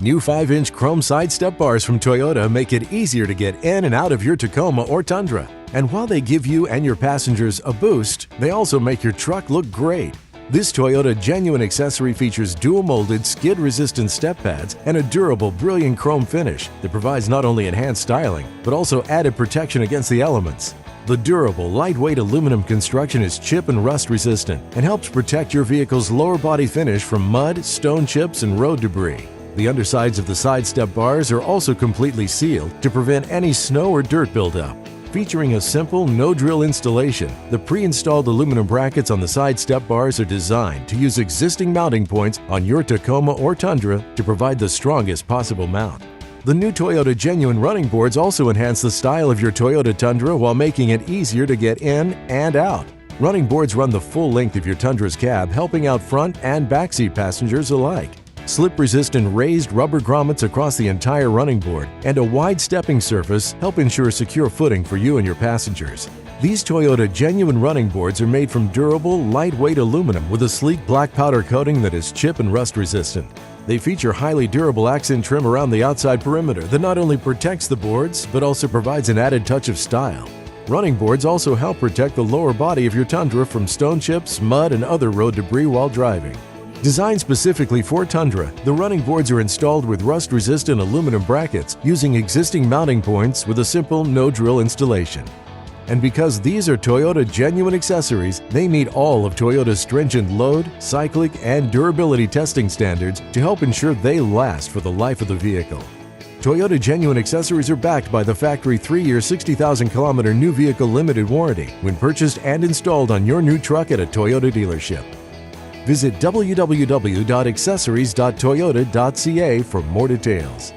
New 5-inch chrome side step bars from Toyota make it easier to get in and out of your Tacoma or Tundra. And while they give you and your passengers a boost, they also make your truck look great. This Toyota Genuine accessory features dual-molded, skid-resistant step pads and a durable, brilliant chrome finish that provides not only enhanced styling, but also added protection against the elements. The durable, lightweight aluminum construction is chip and rust resistant and helps protect your vehicle's lower body finish from mud, stone chips, and road debris. The undersides of the side step bars are also completely sealed to prevent any snow or dirt buildup. Featuring a simple, no-drill installation, the pre-installed aluminum brackets on the side step bars are designed to use existing mounting points on your Tacoma or Tundra to provide the strongest possible mount. The new Toyota Genuine running boards also enhance the style of your Toyota Tundra while making it easier to get in and out. Running boards run the full length of your Tundra's cab, helping out front and backseat passengers alike. Slip-resistant raised rubber grommets across the entire running board and a wide stepping surface help ensure secure footing for you and your passengers. These Toyota Genuine running boards are made from durable, lightweight aluminum with a sleek black powder coating that is chip and rust resistant. They feature highly durable accent trim around the outside perimeter that not only protects the boards, but also provides an added touch of style. Running boards also help protect the lower body of your Tundra from stone chips, mud, and other road debris while driving. Designed specifically for Tundra, the running boards are installed with rust-resistant aluminum brackets using existing mounting points with a simple no-drill installation. And because these are Toyota Genuine accessories, they meet all of Toyota's stringent load, cyclic, and durability testing standards to help ensure they last for the life of the vehicle. Toyota Genuine accessories are backed by the factory 3-year, 60,000-kilometer new vehicle limited warranty when purchased and installed on your new truck at a Toyota dealership. Visit www.accessories.toyota.ca for more details.